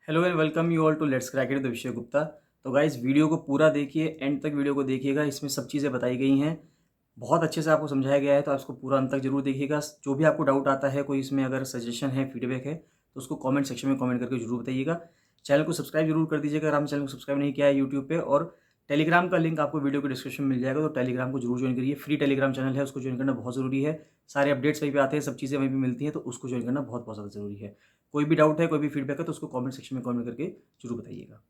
Hello and welcome you all to let's crack it the Vishay Gupta. तो guys video को पूरा देखिए, एंड तक वीडियो को देखिएगा। इसमें सब चीज़ें बताई गई हैं, बहुत अच्छे से आपको समझाया गया है, तो आप इसको पूरा अंत तक जरूर देखिएगा। जो भी आपको डाउट आता है, कोई इसमें अगर सजेशन है, फीडबैक है, तो उसको कमेंट सेक्शन में कमेंट करके जरूर बताइएगा। चैनल को सब्सक्राइब जरूर कर दीजिएगा अगर आपने चैनल को सब्सक्राइब नहीं किया है यूट्यूब पे। और टेलीग्राम का लिंक आपको वीडियो के डिस्क्रिप्शन में मिल जाएगा, तो टेलीग्राम को जरूर ज्वाइन करिए। फ्री टेलीग्राम चैनल है, उसको ज्वाइन करना बहुत ज़रूरी है। सारे अपडेट्स वहीं पे आते हैं, सब चीज़ें वहीं पे मिलती हैं, तो उसको ज्वाइन करना बहुत बहुत ज़्यादा ज़रूरी है। कोई भी डाउट है, कोई भी फीडबैक है, तो उसको कमेंट सेक्शन में कमेंट करके जरूर बताइएगा।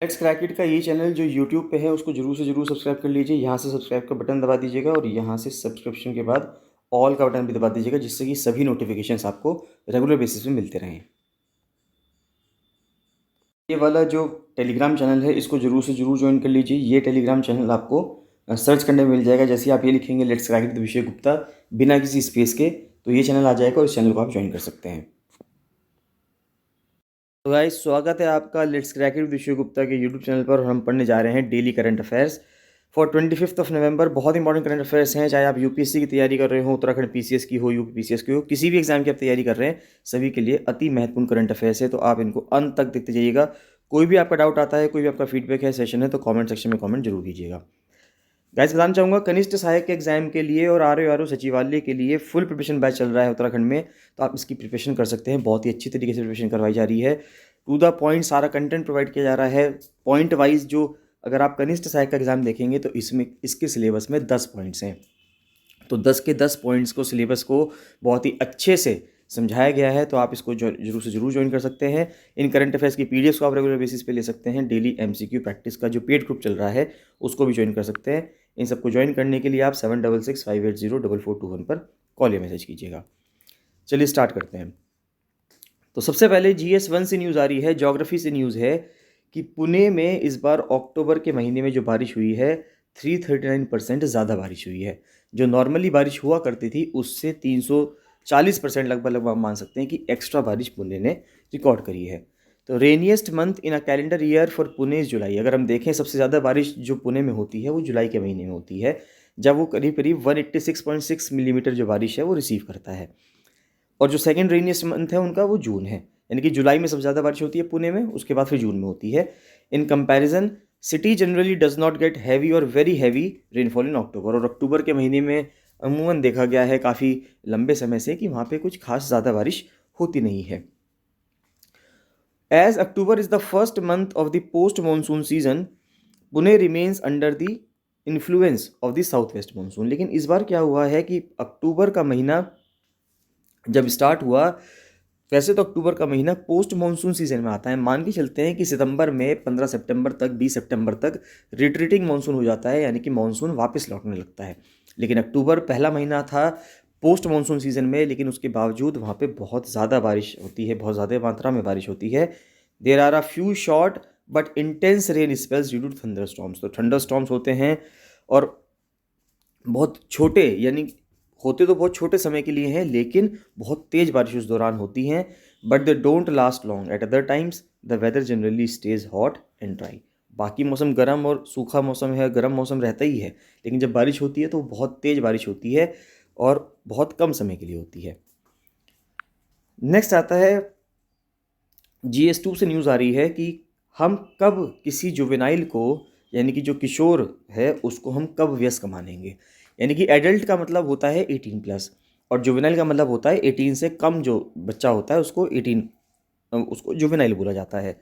लेट्स क्रैक इट का ये चैनल जो यूट्यूब पे है, उसको जरूर से जरूर सब्सक्राइब कर लीजिए। यहाँ से सब्सक्राइब का बटन दबा दीजिएगा और यहाँ से सब्सक्रिप्शन के बाद ऑल का बटन भी दबा दीजिएगा, जिससे कि सभी नोटिफिकेशंस आपको रेगुलर बेसिस पे मिलते रहें। ये वाला जो टेलीग्राम चैनल है, इसको जरूर से जरूर ज्वाइन कर लीजिए। ये टेलीग्राम चैनल आपको सर्च करने में मिल जाएगा। जैसे ही आप ये लिखेंगे let's crack it the Vishay Gupta बिना किसी स्पेस के, तो ये चैनल आ जाएगा और इस चैनल को आप ज्वाइन कर सकते हैं। तो गाइस, स्वागत है आपका लेट्स क्रैक इट विषय गुप्ता के यूट्यूब चैनल पर। हम पढ़ने जा रहे हैं डेली करंट अफेयर्स फॉर 25 नवंबर। बहुत इंपॉर्टेंट करंट अफेयर्स हैं, चाहे आप यूपीएससी की तैयारी कर रहे हो, उत्तराखंड पीसीएस की हो, यूपी पीसीएस की हो, किसी भी एग्जाम की आप तैयारी कर रहे हैं, सभी के लिए अति महत्वपूर्ण करंट अफेयर्स है। तो आप इनको अंत तक देखते जाइएगा। कोई भी आपका डाउट आता है, कोई भी आपका फीडबैक है, सेशन है, तो कॉमेंट सेक्शन में कॉमेंट जरूर कीजिएगा। गाइस, बताना चाहूँगा कनिष्ठ सहायक के एग्जाम के लिए और आर सचिवालय के लिए फुल प्रिपरेशन बैच चल रहा है उत्तराखंड में। तो आप इसकी प्रिपरेशन कर सकते हैं। बहुत ही अच्छी तरीके से प्रिपरेशन करवाई जा रही है। टू द पॉइंट सारा कंटेंट प्रोवाइड किया जा रहा है। पॉइंट वाइज जो अगर आप कनिष्ठ सहायक का एग्जाम देखेंगे तो इसमें इसके सिलेबस में 10 पॉइंट्स हैं। तो 10 के 10 पॉइंट्स को, सिलेबस को बहुत ही अच्छे से समझाया गया है। तो आप इसको जरूर से जरूर ज्वाइन कर सकते हैं। इन करंट अफेयर्स की पीडीएफ को आप रेगुलर बेसिस पे ले सकते हैं। डेली एमसीक्यू प्रैक्टिस का जो पेड ग्रुप चल रहा है, उसको भी ज्वाइन कर सकते हैं। इन सबको ज्वाइन करने के लिए आप 7665804421 पर कॉल या मैसेज कीजिएगा। चलिए स्टार्ट करते हैं। तो सबसे पहले GS1 से न्यूज़ आ रही है, ज्योग्राफी से न्यूज़ है कि पुणे में इस बार अक्टूबर के महीने में जो बारिश हुई है, 339% ज़्यादा बारिश हुई है। जो नॉर्मली बारिश हुआ करती थी उससे 340% लगभग मान सकते हैं कि एक्स्ट्रा बारिश पुणे ने रिकॉर्ड करी है। तो rainiest month in a calendar year for Pune is July. अगर हम देखें, सबसे ज़्यादा बारिश जो पुणे में होती है वो जुलाई के महीने में होती है, जब वो करीब करीब 186.6 मिलीमीटर जो बारिश है वो रिसीव करता है। और जो सेकेंड रेनिएस्ट मंथ है उनका वो जून है, यानी कि जुलाई में सबसे ज़्यादा बारिश होती है पुणे में, उसके बाद फिर जून में होती है। In comparison city generally does not gate heavy और वेरी हैवी रेनफॉल इन अक्टूबर। और अक्टूबर के महीने में अमूमन देखा गया है काफ़ी लंबे समय से कि वहाँ पे कुछ खास ज़्यादा बारिश होती नहीं है। As October is the first month of the post monsoon season, Pune remains under the influence of the south west monsoon. लेकिन इस बार क्या हुआ है कि अक्टूबर का महीना जब स्टार्ट हुआ, वैसे तो अक्टूबर का महीना पोस्ट मानसून सीजन में आता है। मान के चलते हैं कि सितंबर में 15 सितंबर तक, 20 सितंबर तक रिट्रीटिंग मानसून हो जाता है, यानी कि मानसून वापस लौटने लगता है। लेकिन अक्टूबर पहला महीना था पोस्ट मानसून सीजन में, लेकिन उसके बावजूद वहाँ पे बहुत ज़्यादा बारिश होती है, बहुत ज़्यादा मात्रा में बारिश होती है। There are a few short but intense rain spells due to thunder storms. तो थंडर स्टॉर्म्स होते हैं और बहुत छोटे, यानी होते तो बहुत छोटे समय के लिए हैं, लेकिन बहुत तेज़ बारिश उस दौरान होती हैं। But they don't last long. At other times the weather generally stays hot and dry. बाकी मौसम गर्म और सूखा मौसम है, गर्म मौसम रहता ही है, लेकिन जब बारिश होती है तो बहुत तेज़ बारिश होती है और बहुत कम समय के लिए होती है। नेक्स्ट आता है GS2 से न्यूज़ आ रही है कि हम कब किसी जुवेनाइल को, यानी कि जो किशोर है उसको हम कब वयस्क मानेंगे। यानी कि एडल्ट का मतलब होता है 18+ और जुवेनाइल का मतलब होता है 18 से कम जो बच्चा होता है उसको 18, उसको जुवेनाइल बोला जाता है।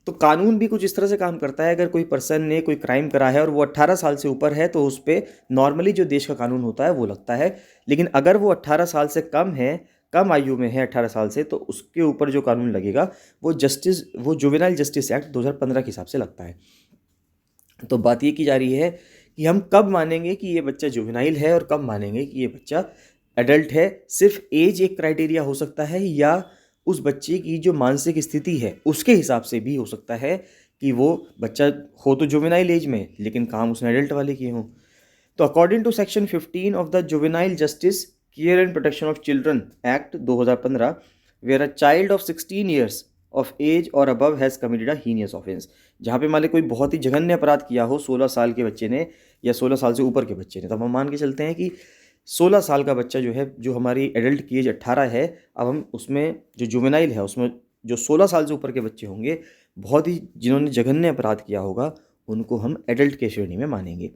तो कानून भी कुछ इस तरह से काम करता है। अगर कोई पर्सन ने कोई क्राइम करा है और वो 18 साल से ऊपर है तो उस पर नॉर्मली जो देश का कानून होता है वो लगता है। लेकिन अगर वो 18 साल से कम है, कम आयु में है 18 साल से, तो उसके ऊपर जो कानून लगेगा वो जुवेनाइल जस्टिस एक्ट 2015 के हिसाब से लगता है। तो बात ये की जा रही है कि हम कब मानेंगे कि ये बच्चा जुवेनाइल है और कब मानेंगे कि ये बच्चा एडल्ट है। सिर्फ एज एक क्राइटेरिया हो सकता है, या उस बच्चे की जो मानसिक स्थिति है उसके हिसाब से भी हो सकता है कि वो बच्चा हो तो जुवेनाइल एज में, लेकिन काम उसने एडल्ट वाले किए हों। तो according to section 15 of the juvenile justice care and protection of children act 2015, where a child of 16 years of age और above has committed a heinous offence. जहाँ पे मान ली कोई बहुत ही जघन्य अपराध किया हो 16 साल के बच्चे ने या 16 साल से ऊपर के बच्चे ने, तो हम मान के चलते हैं कि 16 साल का बच्चा जो है, जो हमारी एडल्ट की एज 18 है, अब हम उसमें जो जुवेनाइल है उसमें जो 16 साल से ऊपर के बच्चे होंगे, बहुत ही जिन्होंने जघन्य अपराध किया होगा, उनको हम एडल्ट के श्रेणी में मानेंगे।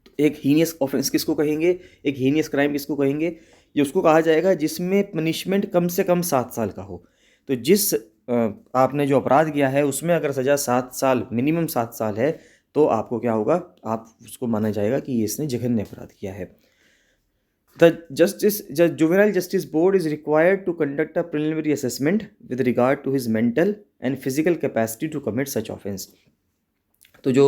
तो एक हीनियस ऑफेंस किसको कहेंगे, एक हीनियस क्राइम किसको कहेंगे? ये उसको कहा जाएगा जिसमें पनिशमेंट कम से कम 7 साल का हो। तो जिस आपने जो अपराध किया है उसमें अगर सज़ा 7 साल, मिनिमम 7 साल है, तो आपको क्या होगा, आप उसको माना जाएगा कि ये इसने जघन्य अपराध किया है। The Juvenile Justice Board is required to conduct a preliminary assessment with regard to his mental and physical capacity to commit such offense. तो जो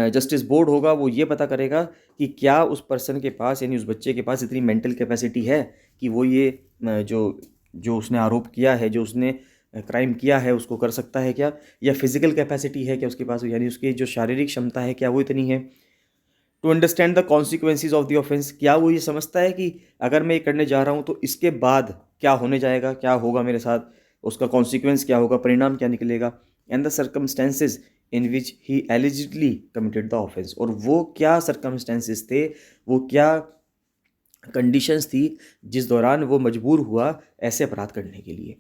जस्टिस बोर्ड होगा वो ये पता करेगा कि क्या उस पर्सन के पास, यानी उस बच्चे के पास इतनी मेंटल कैपेसिटी है कि वो ये जो जो उसने आरोप किया है, जो उसने क्राइम किया है, उसको कर सकता है क्या, या फिजिकल कैपेसिटी है क्या उसके पास, यानी उसकी जो शारीरिक क्षमता है क्या वो इतनी है। To understand the consequences of the offence, क्या वो ये समझता है कि अगर मैं ये करने जा रहा हूँ तो इसके बाद क्या होने जाएगा, क्या होगा मेरे साथ, उसका कॉन्सिक्वेंस क्या होगा, परिणाम क्या निकलेगा। And the circumstances in which he allegedly committed the offence, और वो क्या सर्कमस्टेंसेज थे, वो क्या कंडीशंस थी जिस दौरान वो मजबूर हुआ ऐसे अपराध करने के लिए।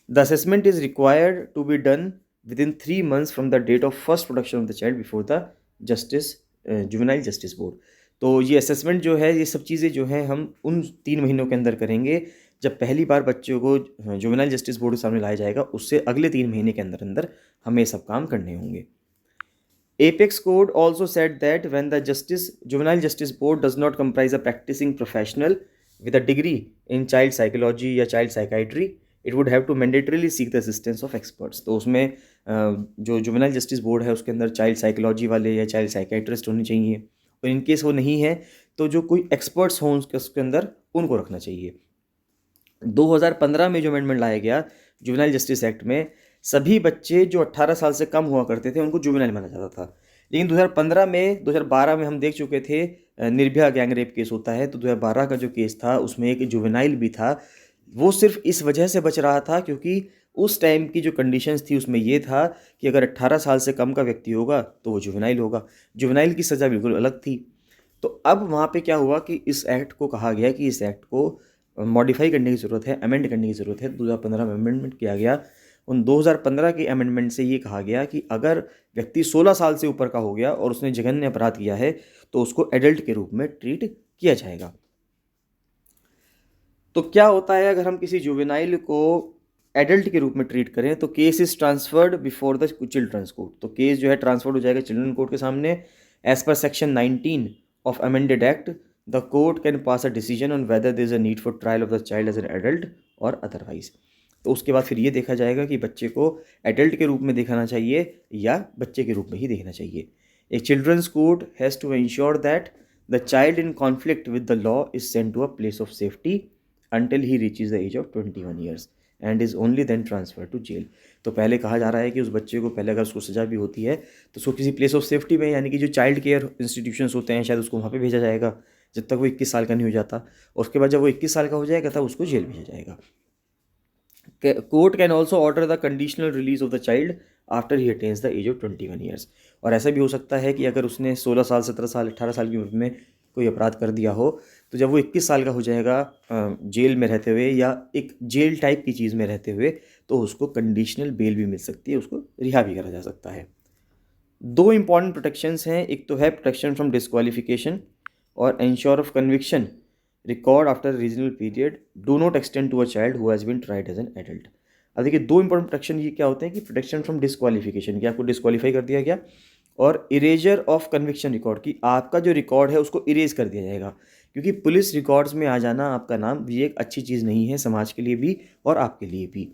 The assessment is required to be done within 3 months from the date of first production of the child before the justice juvenile justice board. तो ये असेसमेंट जो है, ये सब चीज़ें जो हैं हम उन 3 महीनों के अंदर करेंगे जब पहली बार बच्चों को जुवेनाइल जस्टिस बोर्ड के सामने लाया जाएगा, उससे अगले 3 महीने के अंदर अंदर हमें सब काम करने होंगे। Apex Code also said that when the Juvenile Justice Board does not comprise a practicing professional with a degree in child psychology या child psychiatry, it would have to mandatorily seek the assistance of experts। तो उसमें जो juvenile justice board है उसके अंदर child psychology वाले या child psychiatrist होने चाहिए, और इन केस वो नहीं है तो जो कोई एक्सपर्ट्स हों उसके अंदर, उनको रखना चाहिए। 2015 में जो अमेंडमेंट लाया गया जुवेनाइल जस्टिस एक्ट में, सभी बच्चे जो 18 साल से कम हुआ करते थे उनको जुवेनाइल माना जाता था। लेकिन 2012 में हम देख चुके थे निर्भया गैंग रेप केस होता है, तो 2012 का जो केस था उसमें एक जुवेनाइल भी था। वो सिर्फ इस वजह से बच रहा था क्योंकि उस टाइम की जो कंडीशंस थी उसमें ये था कि अगर 18 साल से कम का व्यक्ति होगा तो वो जुवेनाइल होगा। जुवेनाइल की सज़ा बिल्कुल अलग थी। तो अब वहाँ पे क्या हुआ कि इस एक्ट को कहा गया कि इस एक्ट को मॉडिफाई करने की ज़रूरत है, अमेंड करने की ज़रूरत है। 2015 में अमेंडमेंट किया गया। उन 2015 के अमेंडमेंट से ये कहा गया कि अगर व्यक्ति 16 साल से ऊपर का हो गया और उसने जघन्य अपराध किया है तो उसको एडल्ट के रूप में ट्रीट किया जाएगा। तो क्या होता है अगर हम किसी जुवेनाइल को एडल्ट के रूप में ट्रीट करें, तो case is transferred before the children's court. तो केस जो है ट्रांसफर्ड हो जाएगा चिल्ड्रन कोर्ट के सामने। As per section 19 of amended act, the court can pass a decision on whether there is a need for trial of the child as an adult और otherwise. तो उसके बाद फिर ये देखा जाएगा कि बच्चे को एडल्ट के रूप में देखना चाहिए या बच्चे के रूप में ही देखना चाहिए। A children's court has to ensure that the child in conflict with the law is sent to a place of safety until he reaches the age of 21 years and is only then transferred to jail। तो पहले कहा जा रहा है कि उस बच्चे को पहले अगर उसको सज़ा भी होती है तो उसको किसी प्लेस ऑफ सेफ्टी में, यानी कि जो चाइल्ड केयर इंस्टीट्यूशंस होते हैं, शायद उसको वहाँ पे भेजा जाएगा जब तक वो 21 साल का नहीं हो जाता। और उसके बाद जब वो 21 साल का हो जाएगा तब उसको जेल भेजा जाएगा। Court can also order the conditional release of the child after he attains the age of 21 years. और ऐसा भी हो सकता है कि अगर उसने 16 साल, 17 साल, 18 साल की उम्र में कोई अपराध कर दिया हो, तो जब वो 21 साल का हो जाएगा जेल में रहते हुए या एक जेल टाइप की चीज़ में रहते हुए, तो उसको कंडीशनल बेल भी मिल सकती है, उसको रिहा भी करा जा सकता है। 2 इंपॉर्टेंट प्रोटेक्शंस हैं। एक तो है प्रोटेक्शन फ्रॉम डिस्क्वालिफिकेशन और ensure of conviction record after regional period do not extend to a child who has been tried as an adult. अब देखिए 2 इंपॉर्टेंट प्रोटेक्शन ये क्या होते हैं कि प्रोटेक्शन फ्रॉम डिस्क्वालिफिकेशन, कि आपको डिस्क्वालीफाई कर दिया गया, और इरेजर ऑफ कन्विक्शन रिकॉर्ड, की आपका जो रिकॉर्ड है उसको इरेज कर दिया जाएगा। क्योंकि पुलिस रिकॉर्ड्स में आ जाना आपका नाम, ये एक अच्छी चीज़ नहीं है समाज के लिए भी और आपके लिए भी।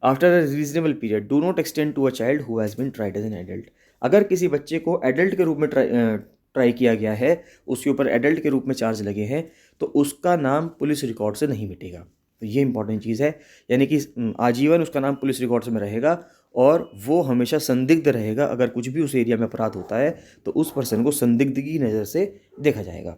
After a reasonable period do not extend to a child who has been tried as an adult. अगर किसी बच्चे को एडल्ट के रूप में ट्राई किया गया है, उसके ऊपर एडल्ट के रूप में चार्ज लगे हैं, तो उसका नाम पुलिस रिकॉर्ड से नहीं मिटेगा। तो ये इंपॉर्टेंट चीज़ है, यानी कि आजीवन उसका नाम पुलिस रिकॉर्ड्स में रहेगा और वो हमेशा संदिग्ध रहेगा। अगर कुछ भी उस एरिया में अपराध होता है तो उस पर्सन को संदिग्ध की नज़र से देखा जाएगा।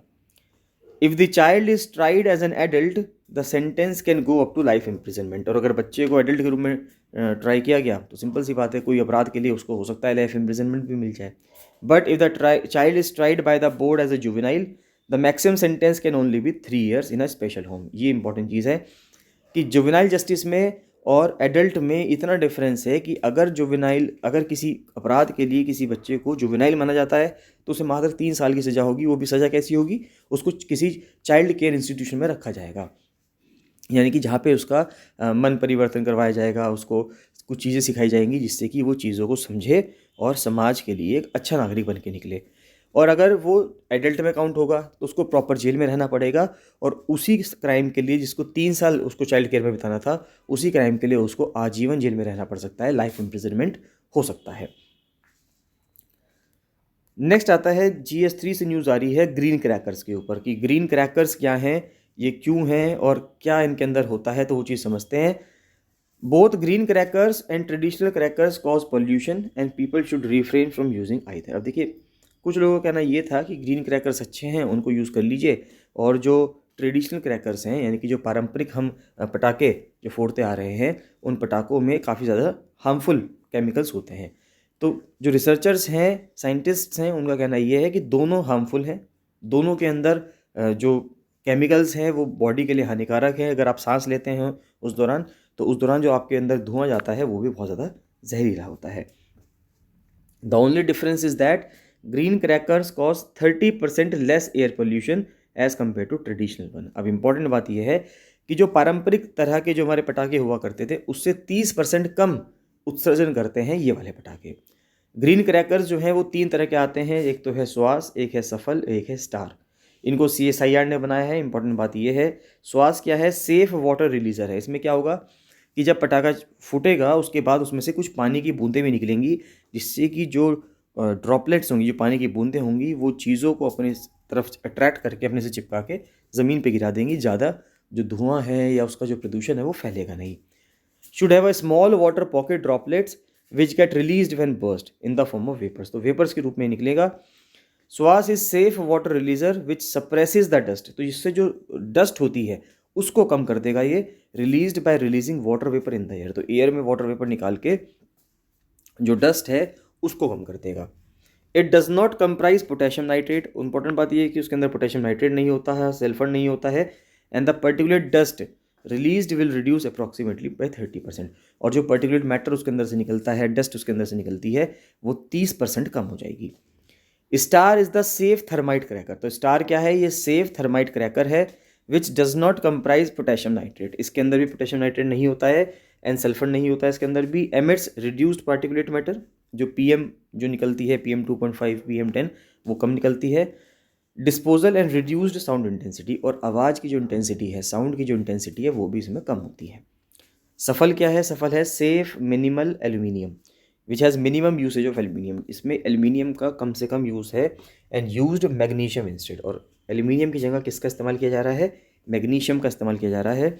If the child is tried as an adult the sentence can go up to life imprisonment. और अगर बच्चे को एडल्ट के रूप में ट्राई किया गया तो सिंपल सी बात है, कोई अपराध के लिए उसको हो सकता है लाइफ इम्प्रिजनमेंट भी मिल जाए। But if the child is tried by the board as a juvenile the maximum sentence can only be 3 years in a special home. ये इंपॉर्टेंट चीज़ है कि जुवेनाइल जस्टिस में और एडल्ट में इतना डिफरेंस है कि अगर किसी अपराध के लिए किसी बच्चे को जुवेनाइल माना जाता है तो उसे मात्र 3 साल की सज़ा होगी। वो भी सज़ा कैसी होगी, उसको किसी चाइल्ड केयर इंस्टीट्यूशन में रखा जाएगा, यानी कि जहाँ पे उसका मन परिवर्तन करवाया जाएगा, उसको कुछ चीज़ें सिखाई जाएंगी जिससे कि वो चीज़ों को समझे और समाज के लिए एक अच्छा नागरिक बन के निकले। और अगर वो एडल्ट में काउंट होगा तो उसको प्रॉपर जेल में रहना पड़ेगा, और उसी क्राइम के लिए जिसको 3 साल उसको चाइल्ड केयर में बिताना था, उसी क्राइम के लिए उसको आजीवन जेल में रहना पड़ सकता है, लाइफ इम्प्रिजनमेंट हो सकता है। नेक्स्ट आता है GS3 से न्यूज़ आ रही है ग्रीन क्रैकर्स के ऊपर कि ग्रीन क्रैकर्स क्या हैं, ये क्यों हैं और क्या इनके अंदर होता है, तो वो चीज़ समझते हैं। Both green crackers and traditional crackers cause pollution and people should refrain from using either. अब देखिए, कुछ लोगों का कहना ये था कि ग्रीन क्रैकर्स अच्छे हैं, उनको यूज़ कर लीजिए, और जो ट्रेडिशनल क्रैकर्स हैं यानी कि जो पारंपरिक हम पटाखे जो फोड़ते आ रहे हैं, उन पटाखों में काफ़ी ज़्यादा हार्मफुल केमिकल्स होते हैं। तो जो रिसर्चर्स हैं, साइंटिस्ट्स हैं, उनका कहना ये है कि दोनों हार्मफुल हैं, दोनों के अंदर जो केमिकल्स हैं वो बॉडी के लिए हानिकारक है। अगर आप सांस लेते हैं उस दौरान, तो उस दौरान जो आपके अंदर धुआं जाता है वो भी बहुत ज़्यादा जहरीला होता है। The only difference is that green crackers cause 30% less air pollution as compare to traditional one. अब इंपॉर्टेंट बात यह है कि जो पारंपरिक तरह के जो हमारे पटाखे हुआ करते थे उससे 30% कम उत्सर्जन करते हैं ये वाले पटाखे। ग्रीन क्रैकर्स जो हैं वो 3 तरह के आते हैं, एक तो है श्वास, एक है सफल, एक है स्टार। इनको CSIR ने बनाया है। इंपॉर्टेंट बात यह है, श्वास क्या है, सेफ वाटर रिलीजर है। इसमें क्या होगा कि जब पटाखा फूटेगा उसके बाद उसमें से कुछ पानी की बूंदें भी निकलेंगी, जिससे कि जो ड्रॉपलेट्स होंगी, जो पानी की बूंदें होंगी, वो चीज़ों को अपने तरफ अट्रैक्ट करके अपने से चिपका के ज़मीन पे गिरा देंगी। ज़्यादा जो धुआं है या उसका जो प्रदूषण है वो फैलेगा नहीं। Should have a small water pocket droplets which get released when burst in the form of vapours. तो वेपर्स के रूप में निकलेगा। श्वास is safe water releaser which suppresses the dust. तो इससे जो डस्ट होती है उसको कम कर देगा ये, released by releasing water vapour in the air. तो एयर में वाटर वेपर निकाल के जो डस्ट है उसको कम कर देगा। It does not comprise potassium nitrate. Important बात यह है कि उसके अंदर पोटेशियम नाइट्रेट नहीं होता है, सल्फर नहीं होता है। And the particulate dust released will reduce approximately by 30%। और जो पर्टिकुलेट मैटर उसके अंदर से निकलता है, डस्ट उसके अंदर से निकलती है, वो 30% कम हो जाएगी। Star is the safe thermite cracker. तो स्टार क्या है, ये सेफ थर्माइट क्रैकर है which does not comprise potassium nitrate. इसके अंदर भी पोटेशियम नाइट्रेट नहीं होता है एंड सल्फर नहीं होता है इसके अंदर भी। एमिट्स रिड्यूस्ड पार्टिकुलेट मैटर, जो PM जो निकलती है PM2.5 PM10 वो कम निकलती है। Disposal and reduced sound intensity, और आवाज़ की जो इंटेंसिटी है, साउंड की जो इंटेंसिटी है, वो भी इसमें कम होती है। सफल क्या है, सफल है safe minimal aluminium which has minimum usage of aluminium. इसमें एल्यूमिनियम का कम से कम यूज़ है एंड यूज्ड मैग्नीशियम इंस्टेड। और एल्यूमिनियम की जगह किसका इस्तेमाल किया जा रहा है, मैग्नीशियम का इस्तेमाल किया जा रहा है।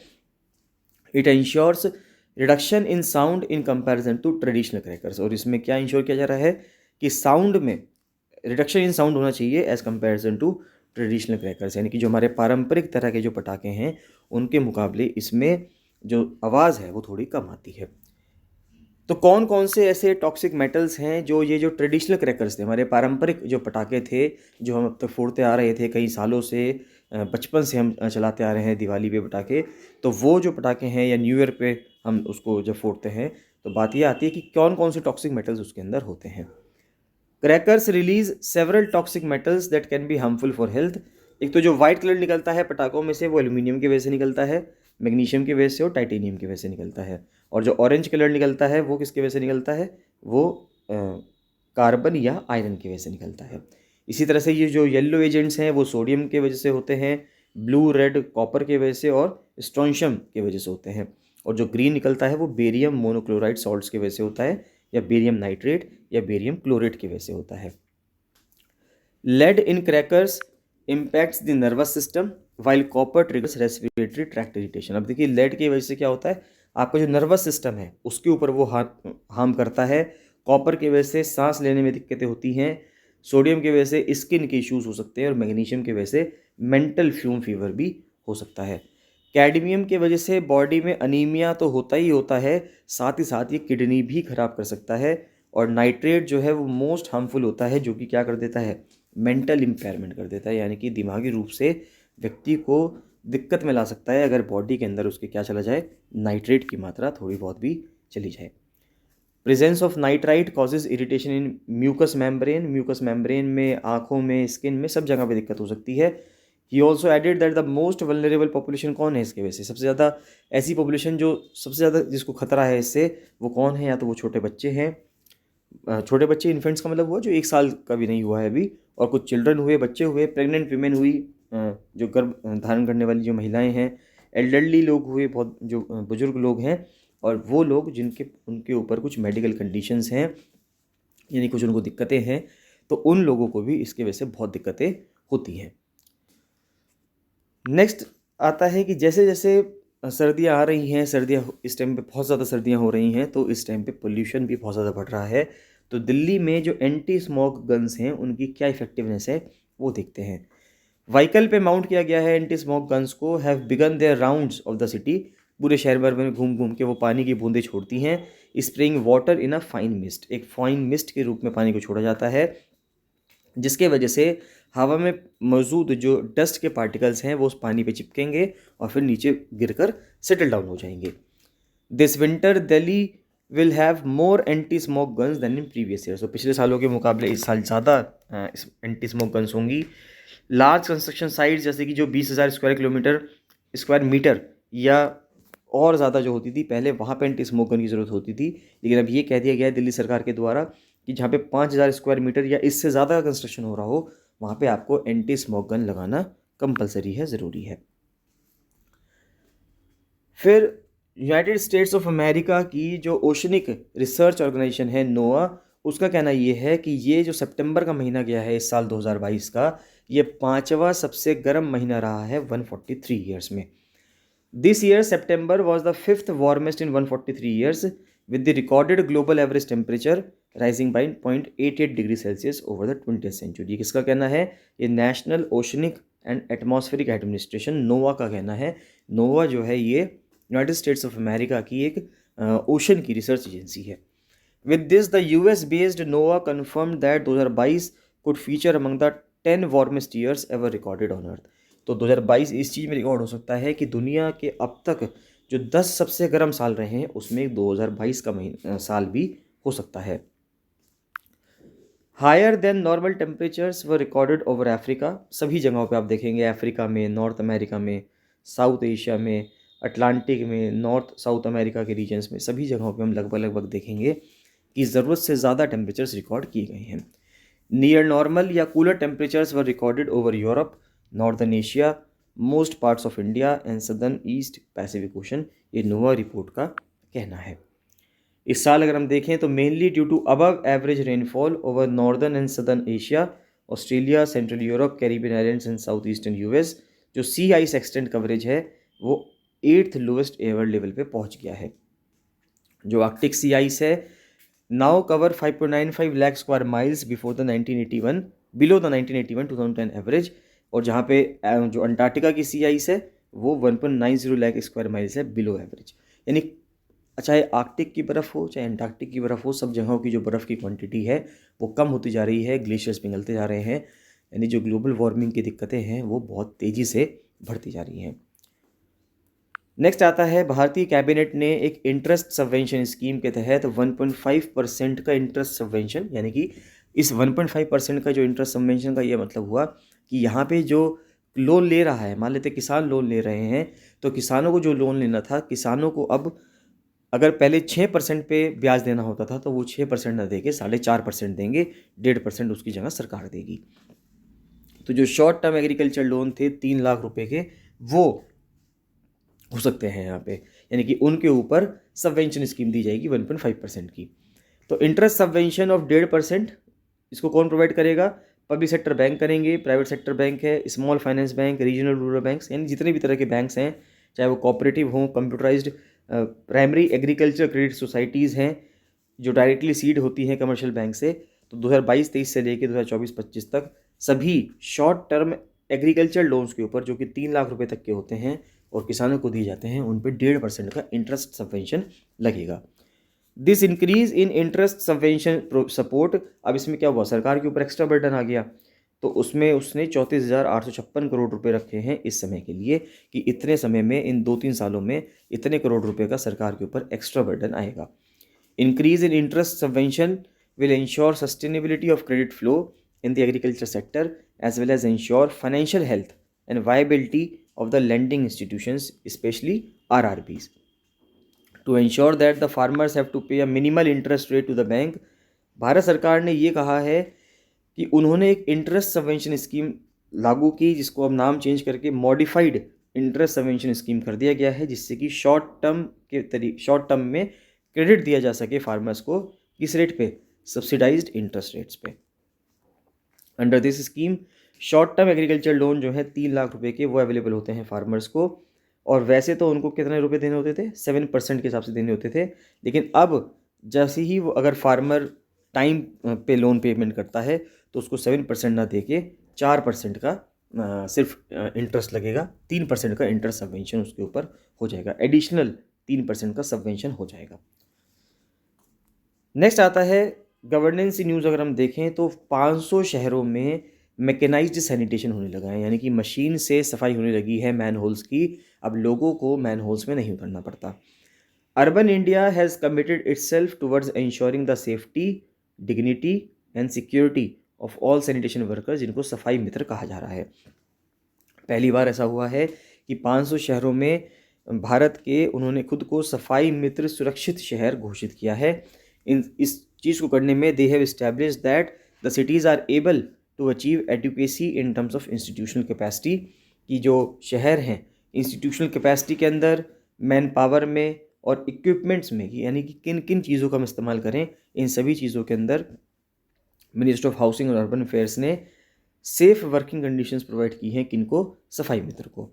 It ensures reduction in sound in comparison to traditional crackers. और इसमें क्या इंश्योर किया जा रहा है कि साउंड में रिडक्शन इन साउंड होना चाहिए as comparison to traditional crackers, यानी कि जो हमारे पारंपरिक तरह के जो पटाखे हैं उनके मुकाबले इसमें जो आवाज़ है वो थोड़ी कम आती है। तो कौन कौन से ऐसे टॉक्सिक मेटल्स हैं जो ये जो ट्रेडिशनल क्रैकर्स थे, हमारे पारंपरिक जो पटाखे थे जो हम अब तक फोड़ते आ रहे थे कई सालों से, बचपन से हम चलाते आ रहे हैं दिवाली पे पटाखे, तो वो जो पटाखे हैं या न्यू ईयर पे हम उसको जब फोड़ते हैं तो बात ये आती है कि कौन कौन से टॉक्सिक मेटल्स उसके अंदर होते हैं। Crackers release several toxic metals that can be harmful for health. एक तो जो वाइट कलर निकलता है पटाखों में से वो एल्यूमिनियम की वजह से निकलता है, मैग्नीशियम की वजह से और टाइटेनियम की वजह से निकलता है। और जो ऑरेंज कलर निकलता है वो किसकी वजह से निकलता है, वो कार्बन या आयरन की वजह से निकलता है। इसी तरह से ये जो येलो एजेंट्स हैं वो सोडियम की वजह से होते हैं, ब्लू रेड कॉपर की वजह से और स्ट्रोंशियम की वजह से होते हैं। और जो ग्रीन निकलता है वो बेरियम मोनोक्लोराइड सॉल्ट्स की वजह से होता है, या बेरियम नाइट्रेट या बेरियम क्लोरेट की वजह से होता है। Lead in crackers impacts the nervous system while copper triggers respiratory tract irritation. अब देखिए लेड की वजह से क्या होता है, आपका जो नर्वस सिस्टम है उसके ऊपर वो हार्म करता है। कॉपर की वजह से सांस लेने में दिक्कतें होती हैं, सोडियम की वजह से स्किन के इश्यूज हो सकते हैं और मैग्नीशियम की वजह से मेंटल फ्यूम फीवर भी हो सकता है। कैडमियम की वजह से बॉडी में अनीमिया तो होता ही होता है, साथ ही साथ ये किडनी भी खराब कर सकता है। और नाइट्रेट जो है वो मोस्ट हार्मफुल होता है, जो कि क्या कर देता है, मेंटल इम्पेयरमेंट कर देता है, यानी कि दिमागी रूप से व्यक्ति को दिक्कत में ला सकता है अगर बॉडी के अंदर उसके क्या चला जाए, नाइट्रेट की मात्रा थोड़ी बहुत भी चली जाए। Presence of nitrite causes irritation in mucous membrane, mucous membrane में, आँखों में, स्किन में, सब जगह पे दिक्कत हो सकती है। He also added that the most vulnerable population कौन है इसके वजह से, सबसे ज़्यादा ऐसी पॉपुलेशन जो सबसे ज़्यादा जिसको खतरा है इससे, वो कौन है? या तो वो छोटे बच्चे हैं, छोटे बच्चे इन्फेंट्स का मतलब हुआ जो 1 साल का भी नहीं हुआ है अभी, और कुछ चिल्ड्रन हुए, बच्चे हुए, प्रेग्नेंट वीमेन हुई, जो गर्भ धारण करने वाली जो महिलाएं हैं, एल्डरली लोग हुए, बहुत जो बुजुर्ग लोग हैं, और वो लोग जिनके उनके ऊपर कुछ मेडिकल कंडीशंस हैं, यानी कुछ उनको दिक्कतें हैं, तो उन लोगों को भी इसके वजह से बहुत दिक्कतें होती हैं। नेक्स्ट आता है कि जैसे जैसे सर्दियाँ आ रही हैं, सर्दियाँ इस टाइम पे बहुत ज़्यादा सर्दियाँ हो रही हैं, तो इस टाइम पे पोल्यूशन भी बहुत ज़्यादा बढ़ रहा है। तो दिल्ली में जो एंटी स्मोक गन्स हैं उनकी क्या इफेक्टिवनेस है वो देखते हैं। व्हीकल पे माउंट किया गया है एंटी स्मोक गन्स को, have begun their rounds of the city, पूरे शहर भर में घूम घूम के वो पानी की बूंदें छोड़ती हैं। Spraying water in a fine mist, एक फाइन मिस्ट के रूप में पानी को छोड़ा जाता है, जिसके वजह से हवा में मौजूद जो डस्ट के पार्टिकल्स हैं वो उस पानी पे चिपकेंगे और फिर नीचे गिरकर सेटल डाउन हो जाएंगे। This winter Delhi will have more anti smoke guns than in previous year, तो पिछले सालों के मुकाबले इस साल ज़्यादा एंटी स्मोक गन्स होंगी। लार्ज कंस्ट्रक्शन साइट्स जैसे कि जो 20,000 स्क्वायर मीटर या और ज़्यादा जो होती थी पहले, वहाँ पे एंटी स्मोक गन की ज़रूरत होती थी, लेकिन अब ये कह दिया गया है दिल्ली सरकार के द्वारा कि जहाँ पे 5,000 स्क्वायर मीटर या इससे ज़्यादा कंस्ट्रक्शन हो रहा हो, वहाँ पे आपको एंटी स्मोक गन लगाना कंपलसरी है, ज़रूरी है। फिर यूनाइटेड स्टेट्स ऑफ अमेरिका की जो ओशनिक रिसर्च ऑर्गेनाइजेशन है नोआ, उसका कहना ये है कि ये जो सितंबर का महीना गया है इस साल 2022 का, ये 5वां सबसे गर्म महीना रहा है 143 ईयर्स में। This year September was the 5th warmest in 143 years, with the recorded global average temperature rising by 0.88 degree Celsius over the 20th century. किसका कहना है? ये national oceanic and atmospheric administration NOAA का कहना है। नोवा जो है ये यूनाइटेड स्टेट्स ऑफ अमेरिका की एक ओशन की रिसर्च एजेंसी है। With this the US based Nova confirmed that 2022 could feature among the 10 warmest years ever recorded on earth. तो 2022 इस चीज़ में रिकॉर्ड हो सकता है कि दुनिया के अब तक जो 10 सबसे गर्म साल रहे हैं उसमें 2022 का साल भी हो सकता है। Higher than normal temperatures were recorded over Africa, सभी जगहों पे आप देखेंगे, अफ्रीका में, नॉर्थ अमेरिका में, साउथ एशिया में, अटलांटिक में, नॉर्थ साउथ अमेरिका के रीजन्स में, सभी जगहों पे हम लगभग देखेंगे कि ज़रूरत से ज़्यादा टेम्परेचर्स रिकॉर्ड किए गए हैं। नियर नॉर्मल या cooler temperatures were recorded over Europe, northern Asia, most parts of India and southern east Pacific ocean, ये नोवा रिपोर्ट का कहना है। इस साल अगर हम देखें तो mainly due to above average rainfall over northern and southern Asia, Australia, Central Europe, Caribbean islands and south eastern US, जो सी आइस एक्सटेंट कवरेज है वो 8th लोएस्ट एवर लेवल पे पहुंच गया है। जो आर्कटिक सी आइस है now cover 5.95 lakh square miles before the 1981 below the 1981-2010 average, और जहाँ पे जो अंटार्कटिका की सी आइस है वो 1.90 लाख स्क्वायर माइल्स है बिलो एवरेज। यानी चाहे आर्कटिक की बर्फ़ हो चाहे अंटार्कटिक की बर्फ़ हो, सब जगहों की जो बर्फ़ की क्वांटिटी है वो कम होती जा रही है, ग्लेशियर्स पिघलते जा रहे हैं, यानी जो ग्लोबल वार्मिंग की दिक्कतें हैं वो बहुत तेज़ी से बढ़ती जा रही हैं। नेक्स्ट आता है भारतीय कैबिनेट ने एक इंटरेस्ट सबवेंशन स्कीम के तहत 1.5% का इंटरेस्ट सबवेंशन, यानी कि इस 1.5% का जो इंटरेस्ट सबवेंशन का ये मतलब हुआ कि यहाँ पे जो लोन ले रहा है, मान लेते किसान लोन ले रहे हैं, तो किसानों को जो लोन लेना था, किसानों को अब अगर पहले 6% पे ब्याज देना होता था तो वो 6% ना देके 4.5% देंगे, 1.5% उसकी जगह सरकार देगी। तो जो शॉर्ट टर्म एग्रीकल्चर लोन थे 3 लाख रुपए के, वो हो सकते हैं यहाँ पे, यानी कि उनके ऊपर सबवेंशन स्कीम दी जाएगी 1.5% की। तो इंटरेस्ट सबवेंशन ऑफ 1.5%, इसको कौन प्रोवाइड करेगा? पब्लिक सेक्टर बैंक करेंगे, प्राइवेट सेक्टर बैंक है, small finance bank, regional rural banks, यानी जितने भी तरह के बैंक्स हैं, चाहे वो कोऑपरेटिव हों, computerised primary agriculture credit societies हैं जो डायरेक्टली सीड होती हैं कमर्शियल बैंक से। तो 2022-23 से लेकर 2024-25 तक सभी शॉर्ट टर्म एग्रीकल्चर लोन्स के ऊपर जो कि 3 लाख रुपए तक के होते हैं और किसानों को दिए जाते हैं, उन पर 1.5% का इंटरेस्ट सबवेंशन लगेगा। This increase in interest subvention support, अब इसमें क्या हुआ, सरकार के ऊपर एक्स्ट्रा बर्डन आ गया। तो उसमें उसने 34,856 करोड़ रुपए रखे हैं इस समय के लिए, कि इतने समय में, इन 2-3 सालों में इतने करोड़ रुपए का सरकार के ऊपर एक्स्ट्रा बर्डन आएगा। Increase in interest subvention will ensure sustainability of credit flow in the agriculture sector, as well as ensure financial health and viability of the lending institutions, especially RRBs. To ensure that the farmers have to pay a minimal interest rate to the bank, Bharat सरकार ने ये कहा है कि उन्होंने एक interest subvention scheme लागू की, जिसको अब नाम चेंज करके मॉडिफाइड इंटरेस्ट सबवेंशन स्कीम कर दिया गया है, जिससे कि शॉर्ट टर्म में क्रेडिट दिया जा सके फार्मर्स को। किस रेट पे? सब्सिडाइज्ड इंटरेस्ट रेट्स पे। Under this scheme short term agriculture loan जो है 3 लाख रुपए के, वो अवेलेबल होते हैं फार्मर्स को। और वैसे तो उनको कितने रुपए देने होते थे? 7% के हिसाब से देने होते थे, लेकिन अब जैसे ही वो अगर फार्मर टाइम पे लोन पेमेंट करता है तो उसको 7% ना दे के 4% का सिर्फ इंटरेस्ट लगेगा, 3% का इंटरेस्ट सबवेंशन उसके ऊपर हो जाएगा, एडिशनल 3% का सबवेंशन हो जाएगा। नेक्स्ट आता है गवर्नेंस न्यूज़। अगर हम देखें तो 500 शहरों में मैकेनाइज्ड सैनिटेशन होने लगा है, यानी कि मशीन से सफाई होने लगी है मैन होल्स की। अब लोगों को मैन होल्स में नहीं उतरना पड़ता। Urban India has committed itself towards ensuring the safety, dignity and security of all sanitation workers, जिनको सफाई मित्र कहा जा रहा है। पहली बार ऐसा हुआ है कि 500 शहरों में भारत के उन्होंने खुद को सफाई मित्र सुरक्षित शहर घोषित किया है। इस चीज़ को करने में they have establish that the cities are able to achieve adequacy in terms of institutional capacity, कि जो शहर हैं इंस्टीट्यूशनल कैपेसिटी के अंदर, मैन पावर में और इक्विपमेंट्स में, यानी कि किन किन चीज़ों का हम इस्तेमाल करें, इन सभी चीज़ों के अंदर मिनिस्ट्री ऑफ हाउसिंग और अर्बन अफेयर्स ने सेफ वर्किंग कंडीशंस प्रोवाइड की हैं। किनको? सफाई मित्र को।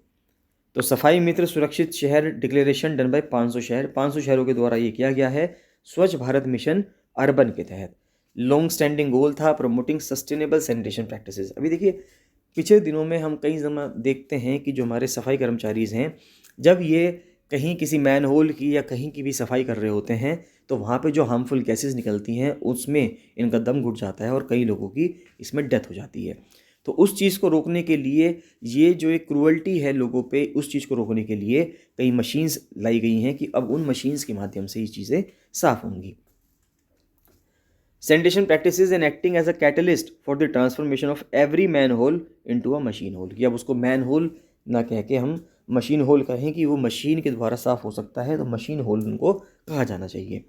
तो सफाई मित्र सुरक्षित शहर डिक्लेरेशन डन बाय 500 शहर, 500 शहरों के द्वारा ये किया गया है स्वच्छ भारत मिशन अर्बन के तहत। लॉन्ग स्टैंडिंग गोल था प्रमोटिंग सस्टेनेबल सैनिटेशन प्रैक्टिसेस। अभी देखिए, पिछले दिनों में हम कई जमा देखते हैं कि जो हमारे सफाई कर्मचारीज हैं, जब ये कहीं किसी मैन होल की या कहीं की भी सफाई कर रहे होते हैं तो वहाँ पे जो हार्मफुल गैसेस निकलती हैं उसमें इनका दम घुट जाता है और कई लोगों की इसमें डेथ हो जाती है। तो उस चीज़ को रोकने के लिए, ये जो एक क्रूअल्टी है लोगों पे, उस चीज़ को रोकने के लिए कई मशीन्स लाई गई हैं कि अब उन मशीन्स के माध्यम से ये चीज़ें साफ होंगी। Sanitation practices and acting as a catalyst for the transformation of every manhole into a machine hole, कि अब उसको मैन होल ना कह के हम मशीन होल कहें, कि वो मशीन के द्वारा साफ हो सकता है, तो मशीन होल उनको कहा जाना चाहिए।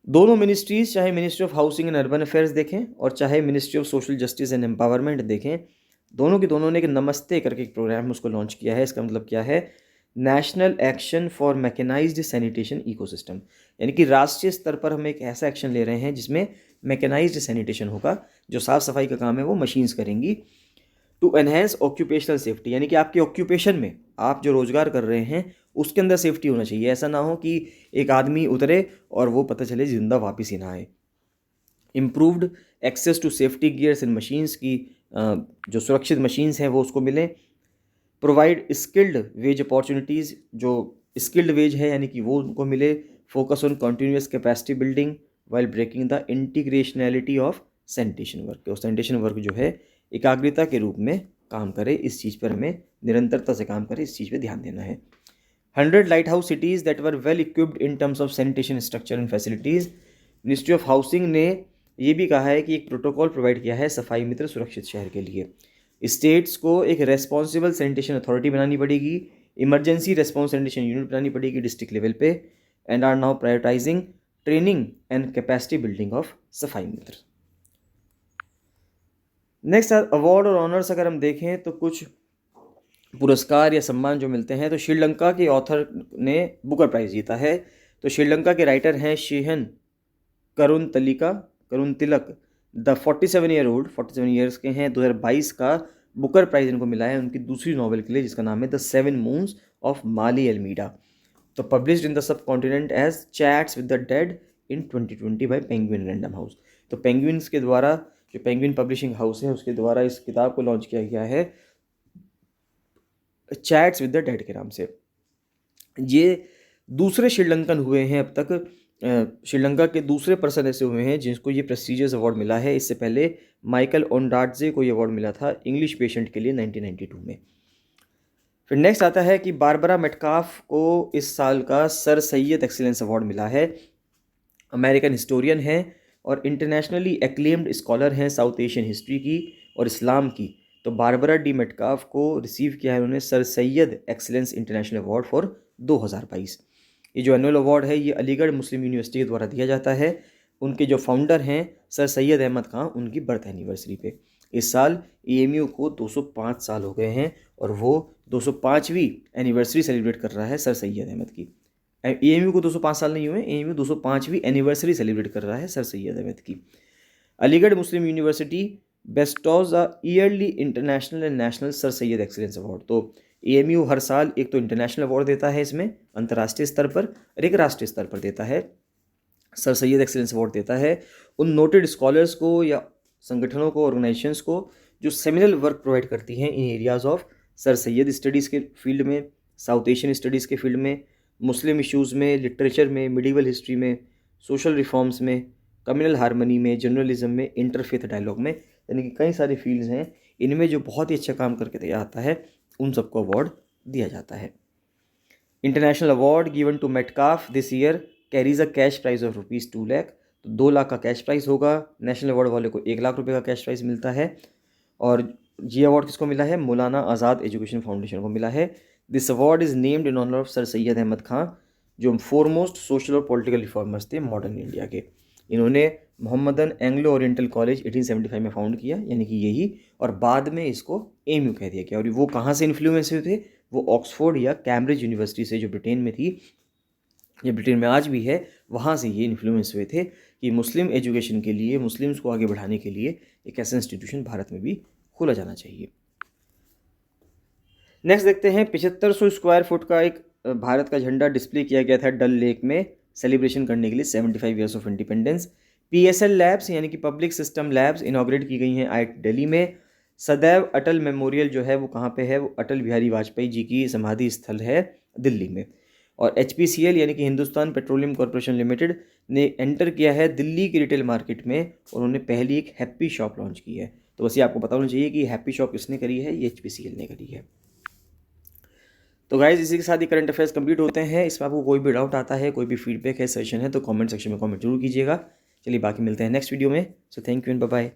दोनों मिनिस्ट्रीज़, चाहे ministry of housing and urban affairs देखें और चाहे ministry of social justice and empowerment देखें, दोनों के दोनों ने एक नमस्ते करके एक प्रोग्राम उसको लॉन्च किया है। इसका मतलब क्या है? National action for mechanised sanitation ecosystem, यानी कि राष्ट्रीय स्तर पर हम एक ऐसा एक्शन ले रहे हैं जिसमें मैकेनाइज्ड सैनिटेशन होगा। जो साफ़ सफाई का काम है वो मशीन्स करेंगी। टू एनहेंस ऑक्यूपेशनल सेफ्टी, यानी कि आपके ऑक्यूपेशन में, आप जो रोजगार कर रहे हैं उसके अंदर सेफ्टी होना चाहिए। ऐसा ना हो कि एक आदमी उतरे और वो पता चले जिंदा वापस ही ना आए। Improved access to safety gears and machines, की जो सुरक्षित मशीन्स हैं वो उसको मिले। प्रोवाइड स्किल्ड वेज अपॉर्चुनिटीज़, जो स्किल्ड वेज है यानी कि वो उनको मिले। Focus on continuous capacity building while breaking the integrationality of sanitation work, और सैनिटेशन वर्क जो है एकाग्रता के रूप में काम करे, इस चीज़ पर हमें निरंतरता से काम करे, इस चीज़ पे ध्यान देना है। 100 light house cities that were well equipped in terms of sanitation structure and facilities. Ministry of housing ने ये भी कहा है कि एक प्रोटोकॉल प्रोवाइड किया है सफाई मित्र सुरक्षित शहर के लिए। स्टेट्स को एक रेस्पॉन्सिबल सैनिटेशन अथॉरिटी बनानी पड़ेगी, इमरजेंसी रेस्पॉन्स सैनिटेशन यूनिट बनानी पड़ेगी डिस्ट्रिक्ट लेवल पे, and are now prioritising training and capacity building of safai mitra. Next award और ऑनर्स अगर हम देखें तो कुछ पुरस्कार या सम्मान जो मिलते हैं, तो श्रीलंका के ऑथर ने बुकर प्राइज़ जीता है। तो श्रीलंका के राइटर हैं शेहन करुण तिलक, द 47 ईयर्स के हैं, 2022 का बुकर प्राइज़ इनको मिला है उनकी दूसरी नॉवेल के लिए, जिसका नाम है the 7 moons of Maali Almeida. तो published in the sub continent as chats with the dead in 2020 by Penguin Random House. तो पेंगुइन्स के द्वारा, जो पेंगुइन पब्लिशिंग हाउस है उसके द्वारा इस किताब को लॉन्च किया गया है चैट्स विद द डेड के नाम से। ये दूसरे श्रीलंकन हुए हैं अब तक श्रीलंका के दूसरे पर्सन ऐसे हुए हैं जिनको ये प्रेस्टिजियस अवार्ड मिला है। इससे पहले माइकल ओंडाडजे को ये अवार्ड मिला था इंग्लिश पेशेंट के लिए 1992 में। फिर नेक्स्ट आता है कि बारबरा मेटकाफ को इस साल का सर सैयद एक्सीलेंस अवार्ड मिला है। अमेरिकन हिस्टोरियन हैं और इंटरनेशनली एक्लेम्ड स्कॉलर हैं साउथ एशियन हिस्ट्री की और इस्लाम की। तो बारबरा डी मेटकाफ को रिसीव किया है उन्होंने sir Syed excellence international award for 2022। ये जो एनुअल अवार्ड है ये अलीगढ़ मुस्लिम यूनिवर्सिटी के द्वारा दिया जाता है। उनके जो फाउंडर हैं सर सैयद अहमद खां, उनकी बर्थ एनिवर्सरी पे। इस साल एएमयू को 205 साल हो गए हैं और वो 205वीं एनिवर्सरी सेलिब्रेट कर रहा है सर सैयद अहमद की। एएमयू को 205 साल नहीं हुए, एएमयू 205वीं एनिवर्सरी सेलिब्रेट कर रहा है सर सैयद अहमद की। Aligarh Muslim university bestows a yearly international and national sir Syed excellence award. तो एएमयू हर साल एक तो इंटरनेशनल अवार्ड देता है इसमें अंतर्राष्ट्रीय स्तर पर, और एक राष्ट्रीय स्तर पर देता है, सर सैयद एक्सीलेंस अवार्ड देता है उन नोटेड स्कॉलर्स को या संगठनों को, ऑर्गेनाइजेशंस को जो सेमिनल वर्क प्रोवाइड करती हैं in areas of sir Syed studies के फील्ड में, साउथ एशियन स्टडीज़ के फील्ड में, मुस्लिम इश्यूज़ में, लिटरेचर में, मिडीवल हिस्ट्री में, सोशल रिफॉर्म्स में, कम्युनल हारमनी में, जर्नलिज्म में, इंटरफेथ डायलॉग में, यानी कि कई सारे फील्ड्स हैं इनमें जो बहुत ही अच्छा काम करके तैयार आता है उन सबको अवार्ड दिया जाता है। International award given to Metcalf this year carries a cash prize of ₹2 lakh. तो 2 लाख का कैश प्राइज होगा। नेशनल अवार्ड वाले को 1 लाख रुपए का कैश प्राइज मिलता है। और ये अवार्ड किसको मिला है? मौलाना आज़ाद एजुकेशन फाउंडेशन को मिला है। This award is named in honour of sir Syed Ahmad Khan, जो फोरमोस्ट सोशल और पॉलिटिकल रिफॉर्मर्स थे मॉडर्न इंडिया के। इन्होंने मोहम्मदन एंग्लो ओरिएंटल कॉलेज 1875 में फाउंड किया, यानी कि यही, और बाद में इसको एएमयू कह दिया गया। और वो कहाँ से इन्फ्लुएंस हुए थे? वो ऑक्सफोर्ड या कैम्ब्रिज यूनिवर्सिटी से, जो ब्रिटेन में थी, ये ब्रिटेन में आज भी है, वहाँ से ये इन्फ्लुएंस हुए थे कि मुस्लिम एजुकेशन के लिए, मुस्लिम्स को आगे बढ़ाने के लिए एक ऐसा इंस्टीट्यूशन भारत में भी खोला जाना चाहिए। नेक्स्ट देखते हैं 7500 स्क्वायर फुट का एक भारत का झंडा डिस्प्ले किया गया था डल लेक में सेलिब्रेशन करने के लिए 75 years of independence. PSL labs यानी कि पब्लिक सिस्टम लैब्स इनॉग्रेट की गई हैं आईआईटी दिल्ली में। सदैव अटल मेमोरियल जो है वो कहाँ पे है? वो अटल बिहारी वाजपेयी जी की समाधि स्थल है दिल्ली में। और एचपीसीएल यानी कि हिंदुस्तान पेट्रोलियम कॉर्पोरेशन लिमिटेड ने एंटर किया है दिल्ली की रिटेल मार्केट में और उन्होंने पहली एक हैप्पी शॉप लॉन्च की है। तो बस ये आपको पता होना चाहिए कि हैप्पी शॉप किसने करी है, ये एचपीसीएल ने करी है। तो गाइज इसी के साथ ही करंट अफेयर्स कंप्लीट होते हैं। इसमें आपको कोई भी डाउट आता है, कोई भी फीडबैक है, सजेशन है, तो कमेंट सेक्शन में कमेंट जरूर कीजिएगा। चलिए बाकी मिलते हैं नेक्स्ट वीडियो में। So thank you and bye bye.